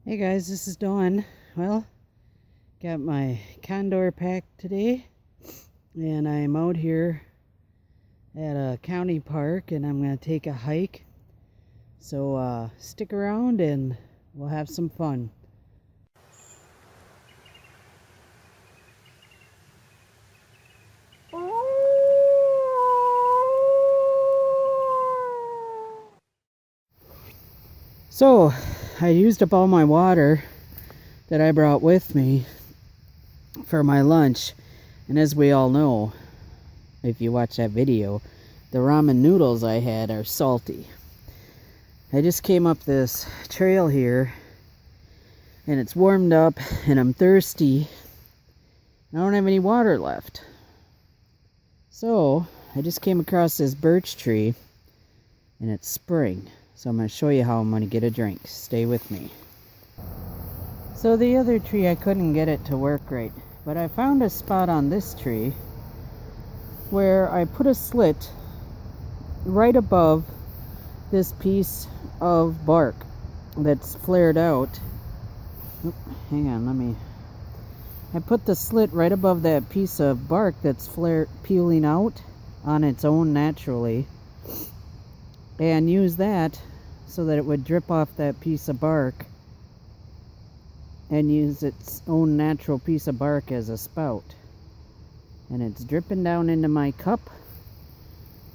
Hey guys, this is Dawn. Well, got my condor pack today, and I'm out here at a county park, and I'm going to take a hike. So stick around and we'll have some fun. So I used up all my water that I brought with me for my lunch, and as we all know, if you watch that video, the ramen noodles I had are salty. I just came up this trail here and it's warmed up and I'm thirsty. I don't have any water left. So I just came across this birch tree and it's spring. So I'm going to show you how I'm going to get a drink. Stay with me. So the other tree, I couldn't get it to work right, but I found a spot on this tree where I put a slit right above this piece of bark that's flared out. Oop, hang on, I put the slit right above that piece of bark that's peeling out on its own naturally, and use that so that it would drip off that piece of bark and use its own natural piece of bark as a spout. And it's dripping down into my cup,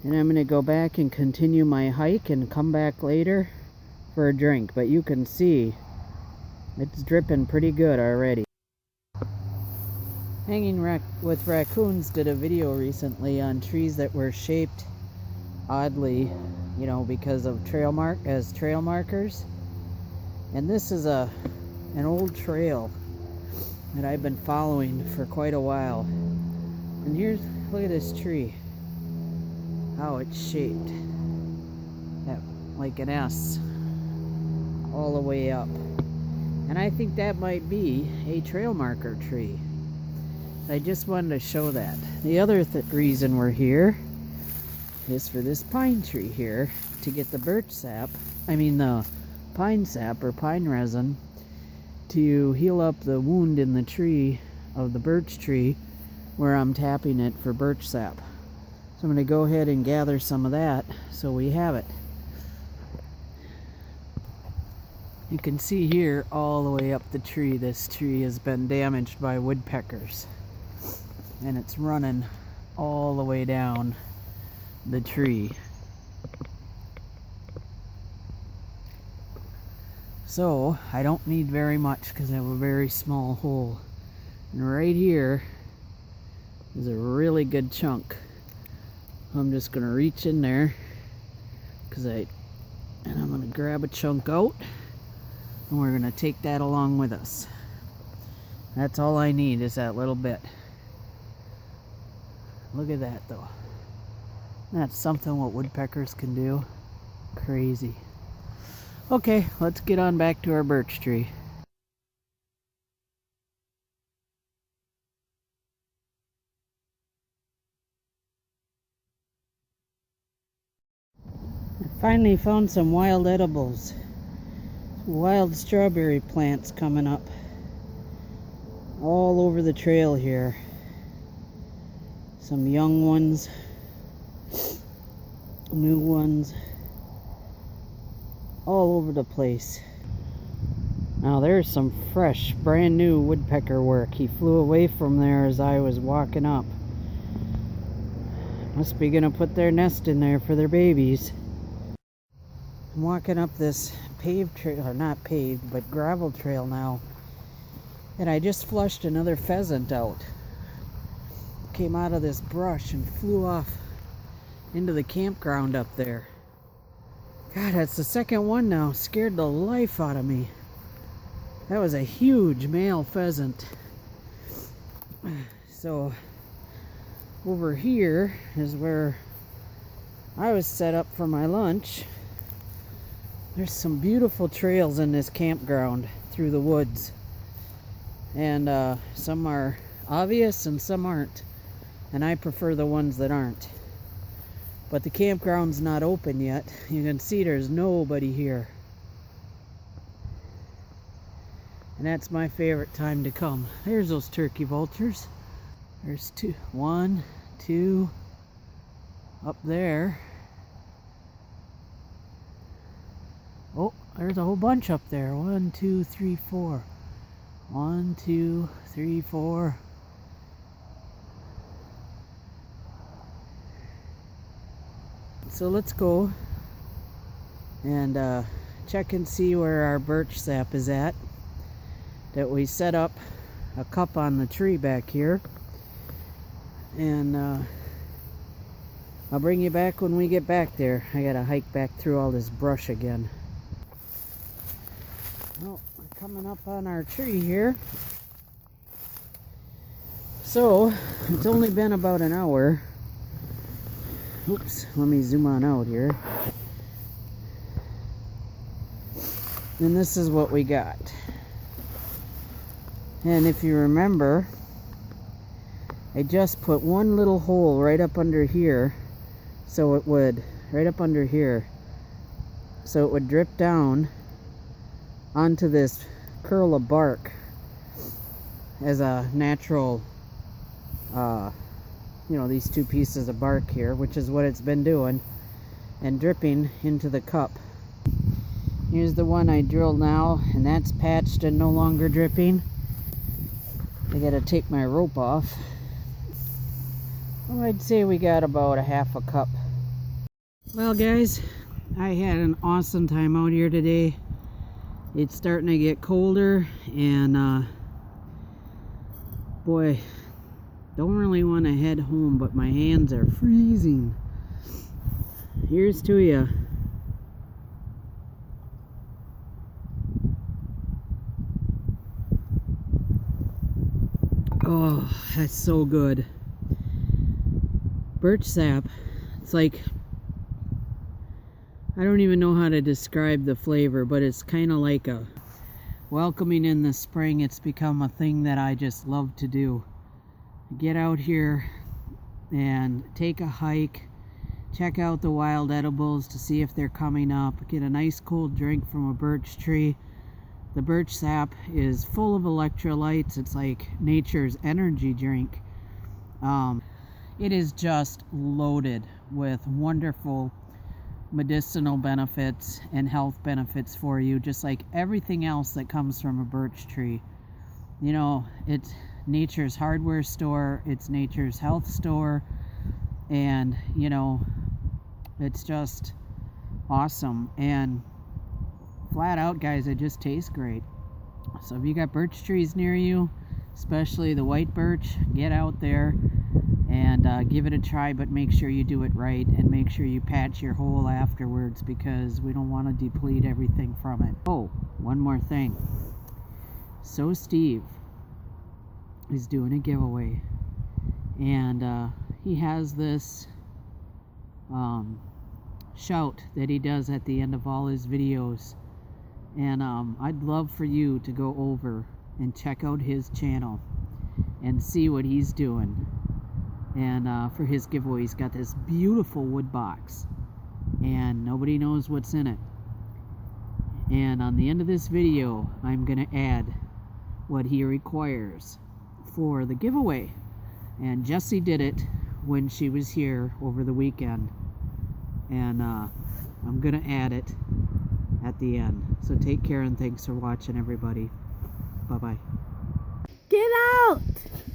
and I'm going to go back and continue my hike and come back later for a drink. But you can see it's dripping pretty good already. Hanging with Raccoons did a video recently on trees that were shaped oddly, you know, because of trail markers. And this is an old trail that I've been following for quite a while. And look at this tree, how it's shaped, like an S all the way up. And I think that might be a trail marker tree. I just wanted to show that. The other reason we're here is for this pine tree here, to get the the pine sap or pine resin to heal up the wound in the tree of the birch tree where I'm tapping it for birch sap. So I'm going to go ahead and gather some of that so we have it. You can see here all the way up the tree, this tree has been damaged by woodpeckers, and it's running all the way down the tree. So I don't need very much because I have a very small hole, and right here is a really good chunk. I'm just gonna reach in there and I'm gonna grab a chunk out, and we're gonna take that along with us. That's all I need, is that little bit. Look at that though. That's something what woodpeckers can do. Crazy. Okay, let's get on back to our birch tree. I finally found some wild edibles. Wild strawberry plants coming up all over the trail here. Some young ones, new ones, all over the place. Now there's some fresh, brand new woodpecker work. He flew away from there as I was walking up. Must be gonna put their nest in there for their babies. I'm walking up this paved trail, or not paved, but gravel trail now, and I just flushed another pheasant out. Came out of this brush and flew off into the campground up there. God, that's the second one now. Scared the life out of me. That was a huge male pheasant. So over here is where I was set up for my lunch. There's some beautiful trails in this campground through the woods, and some are obvious and some aren't, and I prefer the ones that aren't. But the campground's not open yet. You can see there's nobody here. And that's my favorite time to come. There's those turkey vultures. There's two, 1, 2, up there. Oh, there's a whole bunch up there. 1, 2, 3, 4. 1, 2, 3, 4. So let's go and check and see where our birch sap is at. That we set up a cup on the tree back here. And I'll bring you back when we get back there. I gotta hike back through all this brush again. Well, we're coming up on our tree here. So, it's only been about an hour. Oops, let me zoom on out here. And this is what we got. And if you remember, I just put one little hole right up under here, so it would, right up under here, so it would drip down onto this curl of bark as a natural, you know, these two pieces of bark here, which is what it's been doing, and dripping into the cup. Here's the one I drilled now, and that's patched and no longer dripping. I gotta take my rope off. Well, I'd say we got about a half a cup. Well guys, I had an awesome time out here today. It's starting to get colder, and boy, don't really want to head home, but my hands are freezing. Here's to ya. Oh, that's so good. Birch sap, it's like, I don't even know how to describe the flavor, but it's kind of like a welcoming in the spring. It's become a thing that I just love to do. Get out here and take a hike, check out the wild edibles to see if they're coming up, get a nice cold drink from a birch tree. The birch sap is full of electrolytes. It's like nature's energy drink. It is just loaded with wonderful medicinal benefits and health benefits for you, just like everything else that comes from a birch tree. You know, it's nature's hardware store, it's nature's health store, and you know, it's just awesome. And flat out, guys, it just tastes great. So if you got birch trees near you, especially the white birch, get out there and give it a try, but make sure you do it right, and make sure you patch your hole afterwards, because we don't want to deplete everything from it. Oh, one more thing. So Steve is doing a giveaway, and he has this shout that he does at the end of all his videos, and I'd love for you to go over and check out his channel and see what he's doing. And for his giveaway, he's got this beautiful wood box, and nobody knows what's in it. And on the end of this video, I'm gonna add what he requires for the giveaway. And Jessie did it when she was here over the weekend, and I'm gonna add it at the end. So take care, and thanks for watching, everybody. Bye bye. Get out!